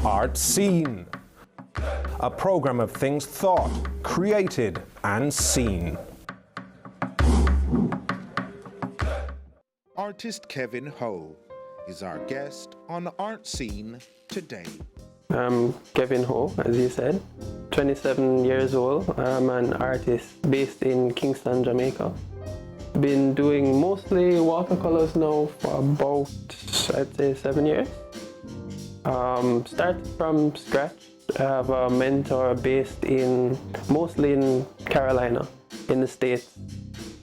Art Scene, a program of things thought, created, and seen. Artist Kevin Ho is our guest on Art Scene today. I'm Kevin Ho, as you said, 27 years old. I'm an artist based in Kingston, Jamaica. Been doing mostly watercolors now for about, I'd say, 7 years. Started from scratch. I have a mentor based mostly in Carolina, in the States.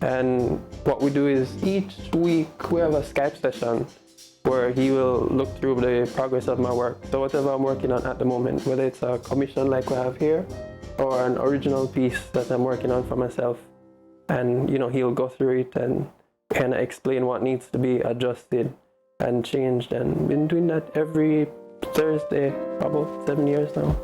And what we do is each week we have a Skype session where he will look through the progress of my work. So whatever I'm working on at the moment, whether it's a commission like we have here, or an original piece that I'm working on for myself. And he'll go through it and kind of explain what needs to be adjusted and changed. And been doing that every Thursday for about 7 years now.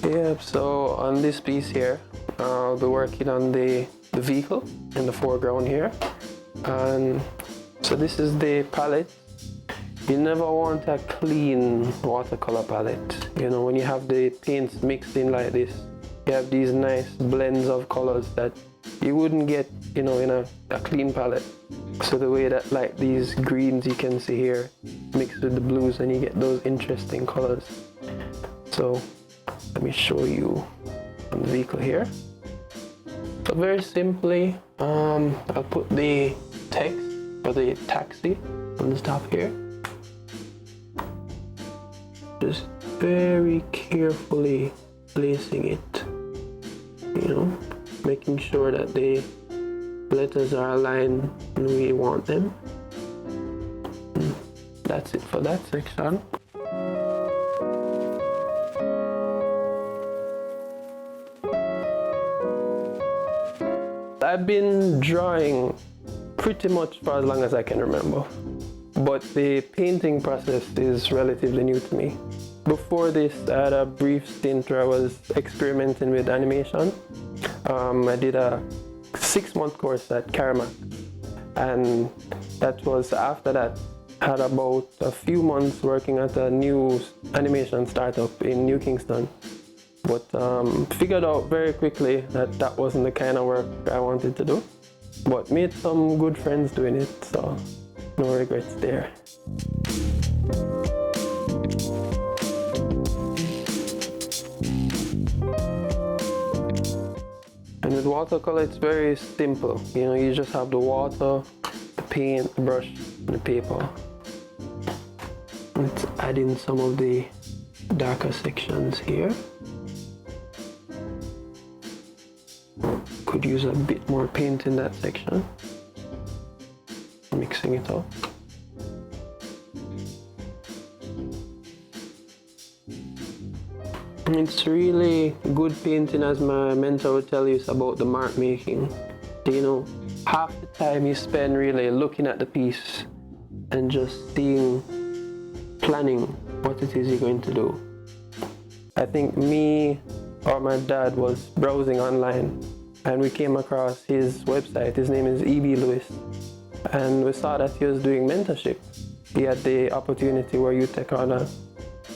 Yeah, so on this piece here, I'll be working on the vehicle in the foreground here. And so this is the palette. You never want a clean watercolor palette. When you have the paints mixed in like this, you have these nice blends of colors that you wouldn't get, in a clean palette. So the way that like these greens you can see here mixed with the blues, and you get those interesting colors. So let me show you on the vehicle here. So very simply, I'll put the text for the taxi on the top here. Just very carefully placing it, making sure that the letters are aligned the way you want them. That's it for that section. I've been drawing pretty much for as long as I can remember, but the painting process is relatively new to me. Before this, I had a brief stint where I was experimenting with animation. I did a 6-month course at Caramac, and that was after that. I had about a few months working at a new animation startup in New Kingston. But figured out very quickly that wasn't the kind of work I wanted to do. But made some good friends doing it, so no regrets there. And with watercolor, it's very simple. You just have the water, the paint, the brush, and the paper. Let's add in some of the darker sections here. Could use a bit more paint in that section. Mixing it up. It's really good painting, as my mentor would tell you, it's about the mark making. Half the time you spend really looking at the piece and just planning what it is you're going to do. I think me or my dad was browsing online, and we came across his website. His name is Earl B Lewis, and we saw that he was doing mentorship. He had the opportunity where you take on a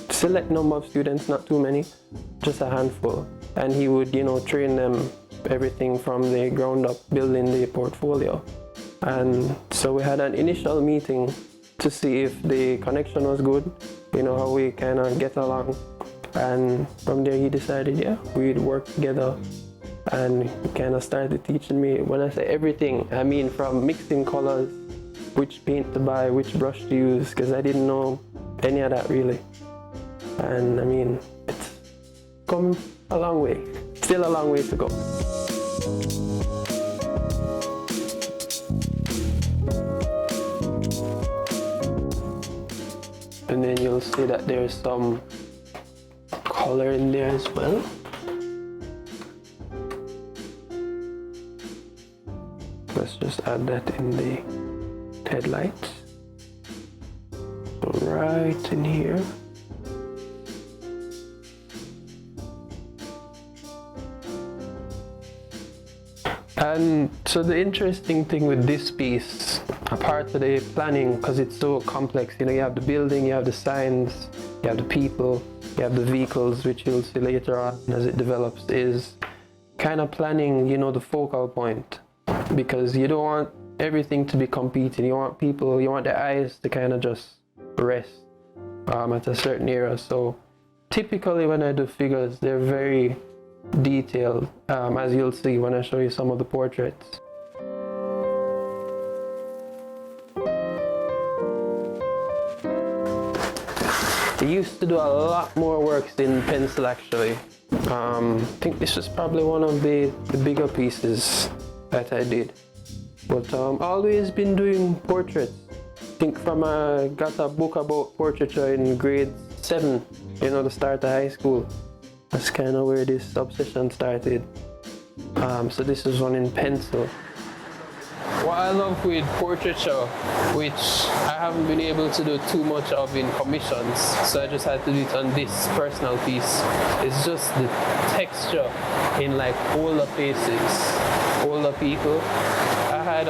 select number of students, not too many, just a handful, and he would train them everything from the ground up, building the portfolio. And so we had an initial meeting to see if the connection was good, how we kind of get along. And from there he decided, we'd work together, and he kind of started teaching me. When I say everything, I mean from mixing colors, which paint to buy, which brush to use, because I didn't know any of that really. And it's come a long way, still a long way to go. And then you'll see that there's some color in there as well. Let's just add that in the headlights. So right in here. And so the interesting thing with this piece, apart from the planning, because it's so complex, you know, you have the building, you have the signs, you have the people, you have the vehicles, which you'll see later on as it develops, is kind of planning, you know, the focal point. Because you don't want everything to be competing. You want people, you want their eyes to kind of just rest at a certain area. So typically when I do figures, they're very detailed, as you'll see when I show you some of the portraits. I used to do a lot more works in pencil actually. I think this was probably one of the bigger pieces that I did. But always been doing portraits. I think from I got a book about portraiture in grade 7, you know, the start of high school. That's kind of where this obsession started. So this is one in pencil. What I love with portraiture, which I haven't been able to do too much of in commissions, so I just had to do it on this personal piece, is just the texture in like older faces, older people. I had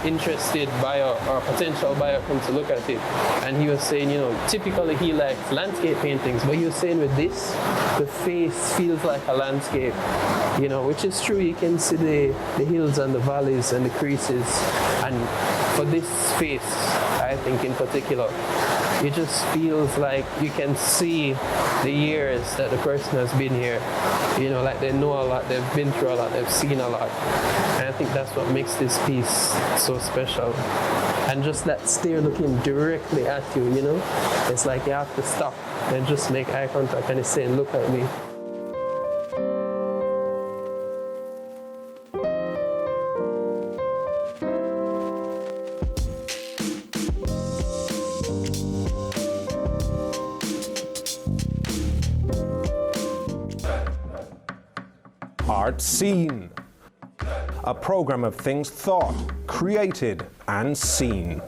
interested buyer or potential buyer come to look at it, and he was saying, you know, typically he likes landscape paintings, but he was saying with this, the face feels like a landscape, you know, which is true. You can see the hills and the valleys and the creases, and for this face, I think in particular, it just feels like you can see the years that the person has been here. You know, like they know a lot, they've been through a lot, they've seen a lot. And I think that's what makes this piece so special. And just that stare looking directly at you, you know? It's like you have to stop and just make eye contact and it's saying, look at me. Art Scene, a program of things thought, created, and seen.